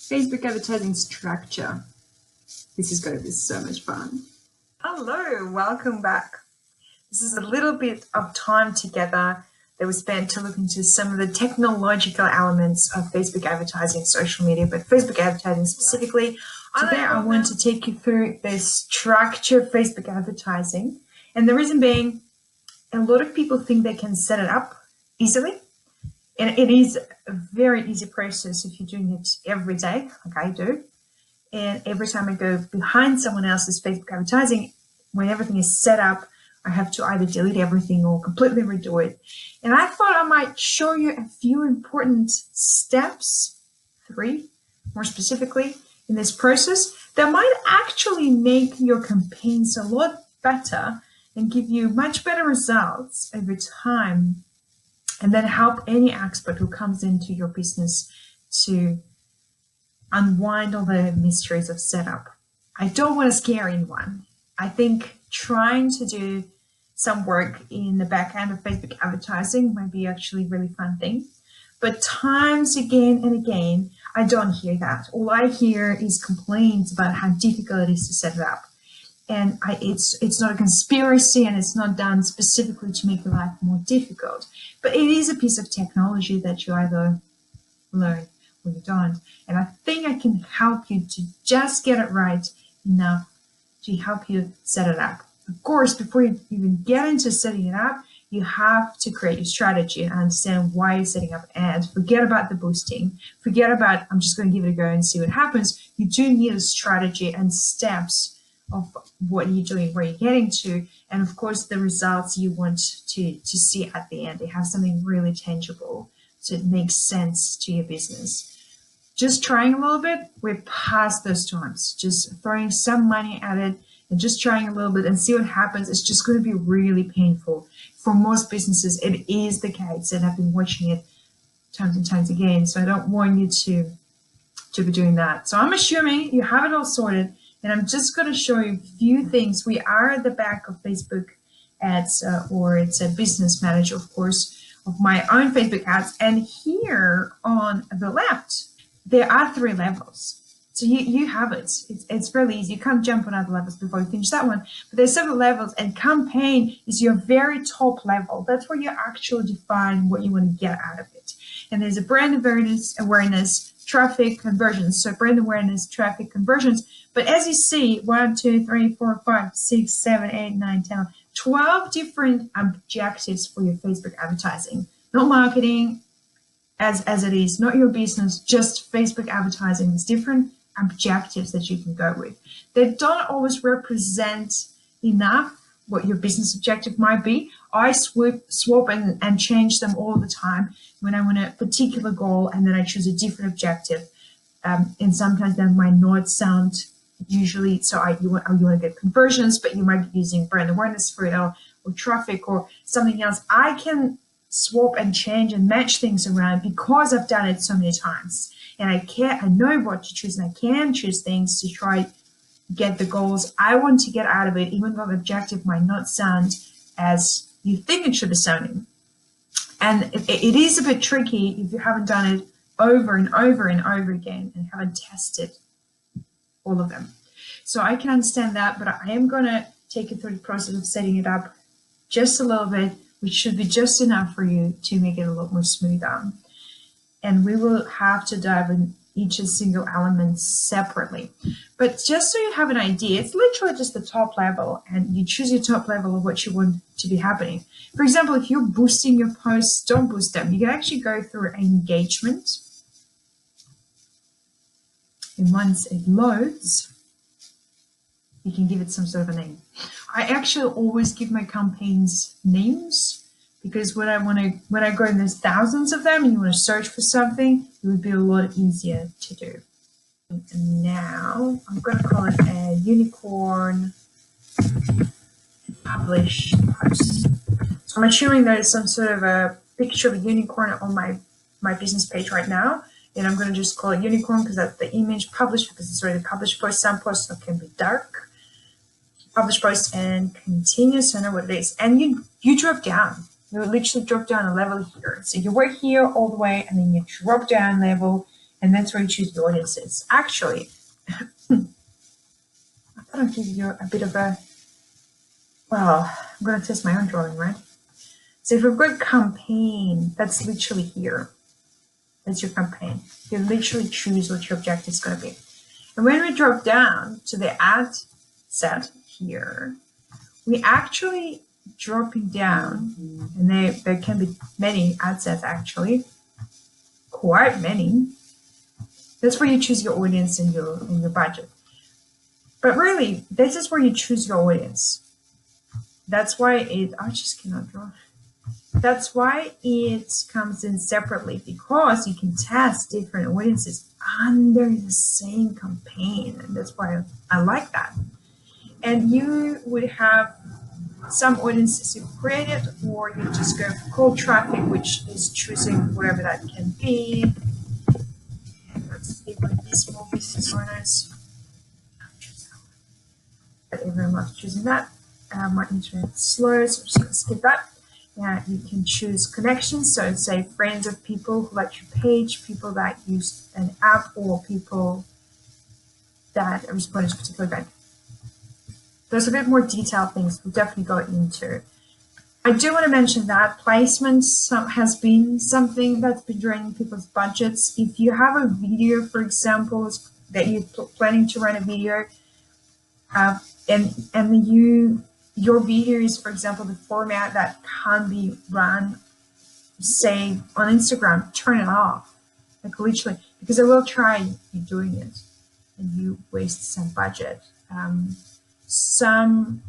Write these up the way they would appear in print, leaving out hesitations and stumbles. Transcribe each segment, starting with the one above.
Facebook advertising structure. This is going to be so much fun. Hello, welcome back. This is a little bit of time together that we spent to look into some of the technological elements of Facebook advertising, social media, but Facebook advertising specifically. Today I want to take you through the structure of Facebook advertising. And the reason being, a lot of people think they can set it up easily. And it is a very easy process if you're doing it every day, like I do. And every time I go behind someone else's Facebook advertising, when everything is set up, I have to either delete everything or completely redo it. And I thought I might show you a few important steps, 3 more specifically, in this process that might actually make your campaigns a lot better and give you much better results over time, and then help any expert who comes into your business to unwind all the mysteries of setup. I don't want to scare anyone. I think trying to do some work in the back end of Facebook advertising might be actually a really fun thing. But times again and again, I don't hear that. All I hear is complaints about how difficult it is to set it up. And it's not a conspiracy, and it's not done specifically to make your life more difficult. But it is a piece of technology that you either learn or you don't. And I think I can help you to just get it right enough to help you set it up. Of course, before you even get into setting it up, you have to create your strategy and understand why you're setting up ads. Forget about the boosting. Forget about, I'm just going to give it a go and see what happens. You do need a strategy and steps of what you're doing, where you're getting to, and of course the results you want to see at the end. They have something really tangible, so it makes sense to your business. Just trying a little bit, we're past those times. Just throwing some money at it and just trying a little bit and see what happens. It's just going to be really painful. For most businesses, it is the case, and I've been watching it times and times again, so I don't want you to be doing that. So I'm assuming you have it all sorted, and I'm just going to show you a few things. We are at the back of Facebook ads, or it's a business manager, of course, of my own Facebook ads. And here on the left, there are 3 levels. So you have it. It's really easy. You can't jump on other levels before you finish that one. But there's several levels, and campaign is your very top level. That's where you actually define what you want to get out of it. And there's a brand awareness, traffic, conversions. So brand awareness, traffic, conversions. But as you see, 1, 2, 3, 4, 5, 6, 7, 8, 9, 10, 12 different objectives for your Facebook advertising. Not marketing as it is, not your business, just Facebook advertising. There's different objectives that you can go with. They don't always represent enough what your business objective might be. I swap and change them all the time when I want a particular goal, and then I choose a different objective. And sometimes that might not sound usually, so you want to get conversions, but you might be using brand awareness for it, or traffic or something else. I can swap and change and match things around because I've done it so many times. And I know what to choose, and I can choose things to try get the goals I want to get out of it, even though the objective might not sound as you think it should be sounding. And it is a bit tricky if you haven't done it over and over and over again and haven't tested all of them. So I can understand that, but I am going to take you through the process of setting it up just a little bit, which should be just enough for you to make it a lot more smoother. And we will have to dive in each single element separately. But just so you have an idea, it's literally just the top level, and you choose your top level of what you want to be happening. For example, if you're boosting your posts, don't boost them. You can actually go through engagement. And once it loads, you can give it some sort of a name. I actually always give my campaigns names, because when I go and there's thousands of them and you want to search for something, it would be a lot easier to do. And now I'm going to call it a unicorn publish post. So I'm assuming there's some sort of a picture of a unicorn on my business page right now. And I'm going to just call it unicorn because that's the image. Published because it's already published post. Some posts can be dark. Publish post and continue. So I know what it is. And you drop down. You literally drop down a level here. So you work here all the way, and then you drop down level, And that's where you choose your audiences. Actually, I thought I'd give you a bit of a, well, I'm going to test my own drawing, right? So if we've got campaign, that's literally here. That's your campaign. You literally choose what your objective is going to be. And when we drop down to the ad set here, we actually dropping down, and there can be many ad sets actually, quite many. That's where you choose your audience and your budget. But really, this is where you choose your audience. That's why I just cannot draw. That's why it comes in separately, because you can test different audiences under the same campaign. And that's why I like that. And you would have some audiences you created, or you just go for cold traffic, which is choosing whatever that can be. Let's see what these small business owners. But everyone loves choosing that. My internet's slow, so I'm just going to skip that. Yeah, you can choose connections, so say friends of people who like your page, people that use an app, or people that respond to a particular event. There's a bit more detailed things we'll definitely go into. I do want to mention that placement has been something that's been draining people's budgets. If you have a video, for example, that you're planning to run a video, and your video is, for example, the format that can be run, say, on Instagram, turn it off, like literally, because it will try you doing it, and you waste some budget. Some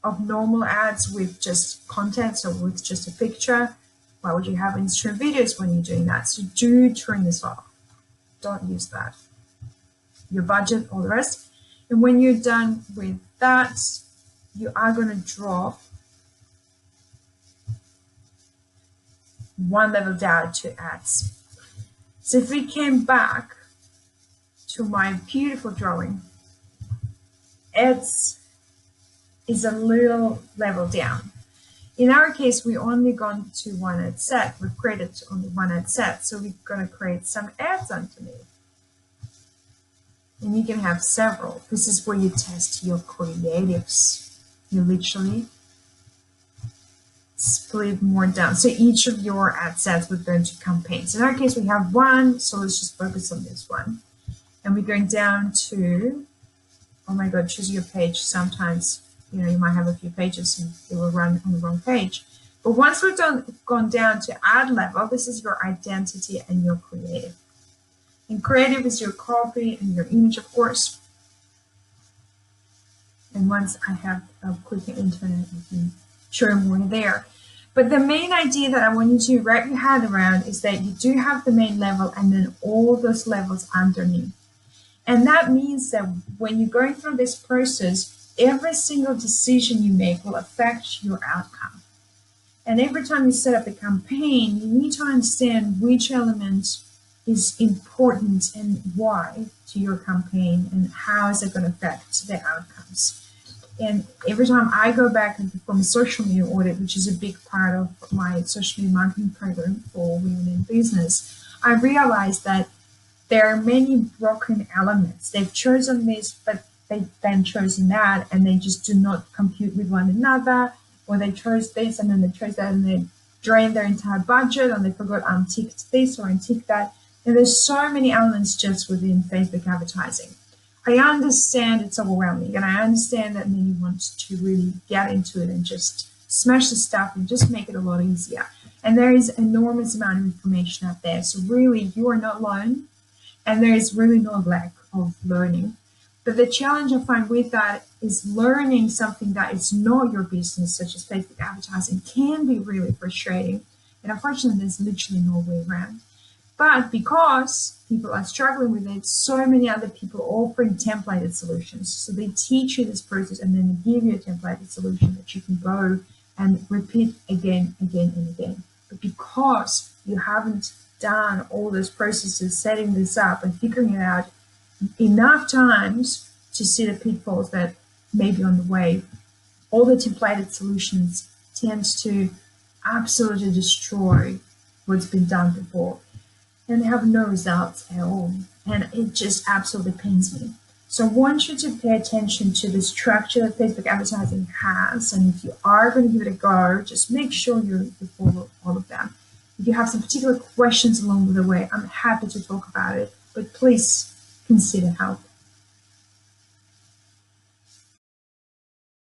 of normal ads with just content, so with just a picture, why would you have Instagram videos when you're doing that? So do turn this off. Don't use that. Your budget, all the rest. And when you're done with that, you are going to drop one level down to ads. So if we came back to my beautiful drawing, ads is a little level down. In our case, we only gone to one ad set. We've created only one ad set, so we're going to create some ads underneath. And you can have several. This is where you test your creatives. You literally split more down. So each of your ad sets would go into campaigns. In our case, we have one, so let's just focus on this one. And we're going down to, oh my God, choose your page. Sometimes, you might have a few pages and it will run on the wrong page. But once we've gone down to ad level, this is your identity and your creative. And creative is your copy and your image, of course. And once I have a quick internet, I can show more there. But the main idea that I want you to wrap your head around is that you do have the main level and then all those levels underneath. And that means that when you're going through this process, every single decision you make will affect your outcome. And every time you set up a campaign, you need to understand which element is important and why to your campaign and how is it going to affect the outcomes. And every time I go back and perform a social media audit, which is a big part of my social media marketing program for women in business, I realize that there are many broken elements. They've chosen this, but they've then chosen that, and they just do not compute with one another, or they chose this and then they chose that and they drained their entire budget, and they forgot unticked this or unticked that. And there's so many elements just within Facebook advertising. I understand it's overwhelming, and I understand that many want to really get into it and just smash the stuff and just make it a lot easier. And there is enormous amount of information out there. So really, you are not alone, and there is really no lack of learning. But the challenge I find with that is learning something that is not your business, such as Facebook advertising, can be really frustrating. And unfortunately, there's literally no way around. But because people are struggling with it, so many other people are offering templated solutions. So they teach you this process and then they give you a templated solution that you can go and repeat again, again, and again. But because you haven't done all those processes, setting this up and figuring it out enough times to see the pitfalls that may be on the way, all the templated solutions tend to absolutely destroy what's been done before. and they have no results at all. And it just absolutely pains me. So I want you to pay attention to the structure that Facebook advertising has. And if you are going to give it a go, just make sure you follow all of them. If you have some particular questions along the way, I'm happy to talk about it, but please consider help.